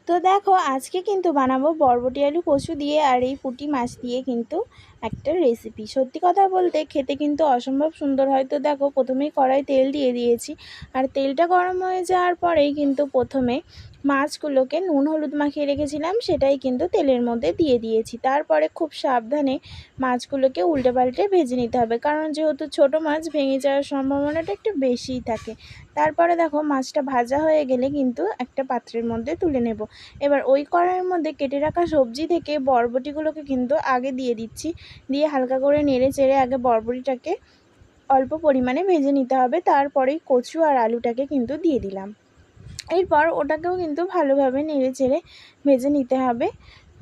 তো দেখো আজকে কিন্তু বানাবো বরবটি আলু কচু দিয়ে আর এই পুঁটি মাছ দিয়ে কিন্তু একটা রেসিপি। সত্যি কথা বলতে খেতে কিন্তু অসম্ভব সুন্দর হয়। তো দেখো প্রথমেই কড়াই তেল দিয়ে দিয়েছি, আর তেলটা গরম হয়ে যাওয়ার পরেই কিন্তু প্রথমে মাছগুলোকে নুন হলুদ মাখিয়ে রেখেছিলাম সেটাই কিন্তু তেলের মধ্যে দিয়ে দিয়েছি। তারপরে খুব সাবধানে মাছগুলোকে উল্টে পাল্টে ভেজে নিতে হবে, কারণ যেহেতু ছোট মাছ ভেঙে যাওয়ার সম্ভাবনাটা একটু বেশিই থাকে। তারপরে দেখো মাছটা ভাজা হয়ে গেলে কিন্তু একটা পাত্রের মধ্যে তুলে নেব। এবার ওই কড়াইয়ের মধ্যে কেটে রাখা সবজি থেকে বরবটিগুলোকে কিন্তু আগে দিয়ে দিচ্ছি, দিয়ে হালকা করে নেড়ে চেড়ে আগে বরবটিটাকে অল্প পরিমাণে ভেজে নিতে হবে। তারপরেই কচু আর আলুটাকে কিন্তু দিয়ে দিলাম। এরপর ওটাকেও কিন্তু ভালোভাবে নেড়ে চেড়ে ভেজে নিতে হবে।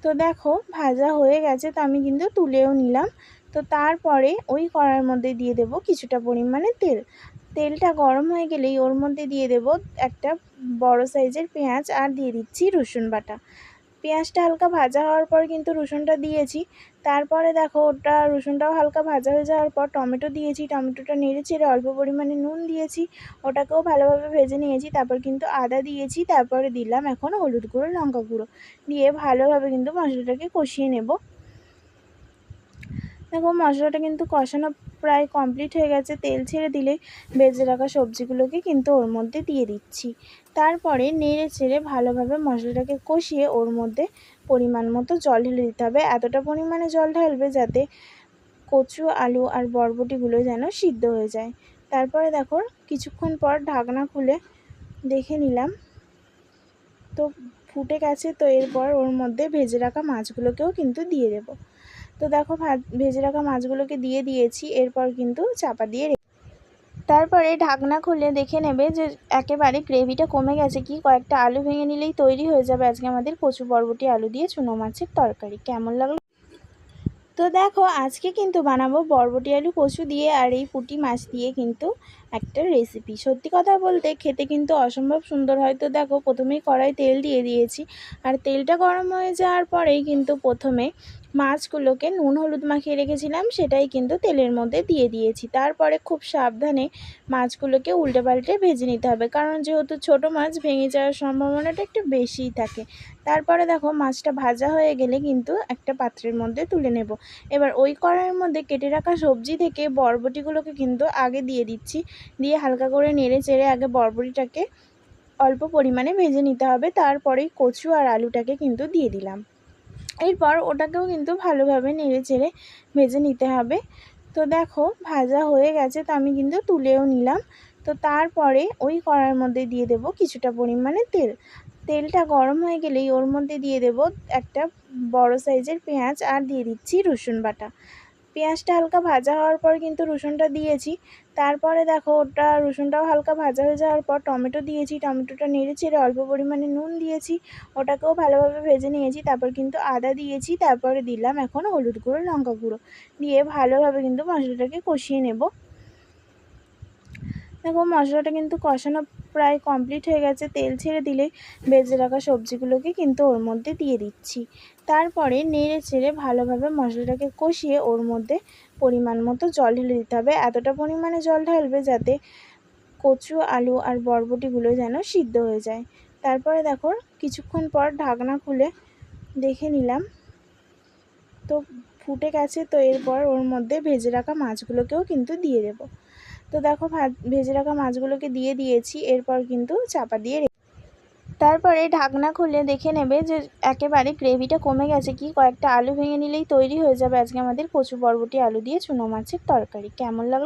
তো দেখো ভাজা হয়ে গেছে, তো আমি কিন্তু তুলেও নিলাম। তো তারপরে ওই কড়াইয়ের মধ্যে দিয়ে দেব কিছুটা পরিমাণে তেল। তেলটা গরম হয়ে গেলেই ওর মধ্যে দিয়ে দেব একটা বড় সাইজের পেঁয়াজ আর দিয়ে দিচ্ছি রসুন বাটা। পেঁয়াজটা হালকা ভাজা হওয়ার পর কিন্তু রসুনটা দিয়েছি। তারপরে দেখো ওটা রসুনটাও হালকা ভাজা হয়ে যাওয়ার পর টমেটো দিয়েছি। টমেটোটা নেড়ে চেড়ে অল্প পরিমাণে নুন দিয়েছি, ওটাকেও ভালোভাবে ভেজে নিয়েছি। তারপর কিন্তু আদা দিয়েছি, তারপরে দিলাম এখন হলুদ গুঁড়ো লঙ্কা গুঁড়ো দিয়ে ভালোভাবে কিন্তু মশলাটাকে কষিয়ে নেব। দেখো মশলাটা কিন্তু কষানো প্রায় কমপ্লিট হয়ে গেছে। তেল ছেড়ে দিলে ভেজে রাখা সবজিগুলোকে কিন্তু ওর মধ্যে দিয়ে দিচ্ছি। তারপরে নেড়ে চেড়ে ভালোভাবে মশলাটাকে কষিয়ে ওর মধ্যে পরিমাণ মতো জল ঢেলে দিতে হবে। এতটা পরিমাণে জল ঢালবে যাতে কচু আলু আর বরবটিগুলো যেন সিদ্ধ হয়ে যায়। তারপরে দেখো কিছুক্ষণ পর ঢাকনা খুলে দেখে নিলাম, তো ফুটে গেছে। তো এরপর ওর মধ্যে ভেজে রাখা মাছগুলোকেও কিন্তু দিয়ে দেব। তো দেখো ভেজে রাখা মাছগুলোকে দিয়ে দিয়েছি। এরপর কিন্তু চাপা দিয়ে তারপরে ঢাকনা খুলে দেখে নেবে যে একেবারে গ্রেভিটা কমে গেছে কি, কয়েকটা আলু ভেঙে নিলেই তৈরি হয়ে যাবে আজকে আমাদের কচু বরবটি আলু দিয়ে চুনো মাছের তরকারি। কেমন লাগলো? তো দেখো আজকে কিন্তু বানাবো বরবটি আলু কচু দিয়ে আর এই পুঁটি মাছ দিয়ে কিন্তু একটা রেসিপি। সত্যি কথা বলতে খেতে কিন্তু অসম্ভব সুন্দর হয়। তো দেখো প্রথমেই কড়াই তেল দিয়ে দিয়েছি, আর তেলটা গরম হয়ে যাওয়ার পরেই কিন্তু প্রথমে মাছগুলোকে নুন হলুদ মাখিয়ে রেখেছিলাম সেটাই কিন্তু তেলের মধ্যে দিয়ে দিয়েছি। তারপরে খুব সাবধানে মাছগুলোকে উল্টে পাল্টে ভেজে নিতে হবে, কারণ যেহেতু ছোট মাছ ভেঙে যাওয়ার সম্ভাবনাটা একটু বেশিই থাকে। তারপরে দেখো মাছটা ভাজা হয়ে গেলে কিন্তু একটা পাত্রের মধ্যে তুলে নেব। এবার ওই কড়াইয়ের মধ্যে কেটে রাখা সবজি থেকে বরবটিগুলোকে কিন্তু আগে দিয়ে দিচ্ছি, দিয়ে হালকা করে নেড়ে চেড়ে আগে বরবটিটাকে অল্প পরিমাণে ভেজে নিতে হবে। তারপরেই কচু আর আলুটাকে কিন্তু দিয়ে দিলাম। এরপর ওটাকেও কিন্তু ভালোভাবে নেড়ে চেড়ে ভেজে নিতে হবে। তো দেখো ভাজা হয়ে গেছে, তো আমি কিন্তু তুলেও নিলাম। তো তারপরে ওই কড়াইয়ের মধ্যে দিয়ে দেব কিছুটা পরিমাণে তেল। তেলটা গরম হয়ে গেলেই ওর মধ্যে দিয়ে দেব একটা বড় সাইজের পেঁয়াজ আর দিয়ে দিচ্ছি রসুন বাটা। পেঁয়াজটা হালকা ভাজা হওয়ার পর কিন্তু রসুনটা দিয়েছি। তারপরে দেখো ওটা রসুনটাও হালকা ভাজা হয়ে যাওয়ার পর টমেটো দিয়েছি। টমেটোটা নেড়ে চেড়ে অল্প পরিমাণে নুন দিয়েছি, ওটাকেও ভালোভাবে ভেজে নিয়েছি। তারপর কিন্তু আদা দিয়েছি, তারপরে দিলাম এখন হলুদ গুঁড়ো লঙ্কা গুঁড়ো দিয়ে ভালোভাবে কিন্তু মশলাটাকে কষিয়ে নেব। দেখো মশলাটা কিন্তু কষানো প্রায় কমপ্লিট হয়ে গেছে। তেল ছেড়ে দিলে ভেজে রাখা সবজিগুলোকে কিন্তু ওর মধ্যে দিয়ে দিচ্ছি। তারপরে নেড়ে চেড়ে ভালোভাবে মশলাটাকে কষিয়ে ওর মধ্যে পরিমাণ মতো জল ঢেলে দিতে হবে। এতটা পরিমাণে জল ঢালবে যাতে কচু আলু আর বরবটিগুলো যেন সিদ্ধ হয়ে যায়। তারপরে দেখো কিছুক্ষণ পর ঢাকনা খুলে দেখে নিলাম, তো ফুটে গেছে। তো এরপর ওর মধ্যে ভেজে রাখা মাছগুলোকেও কিন্তু দিয়ে দেব। তো দেখো ভেজে রাখা মাছগুলোকে দিয়ে দিয়েছি। এরপর কিন্তু চাপা দিয়ে তারপরে ঢাকনা খুলে দেখে নেবে যে একেবারে গ্রেভিটা কমে গেছে কি, কয়েকটা আলু ভেঙে নিলেই তৈরি হয়ে যাবে আজকে আমাদের কচু বরবটি আলু দিয়ে চুনো মাছের তরকারি। কেমন লাগলো?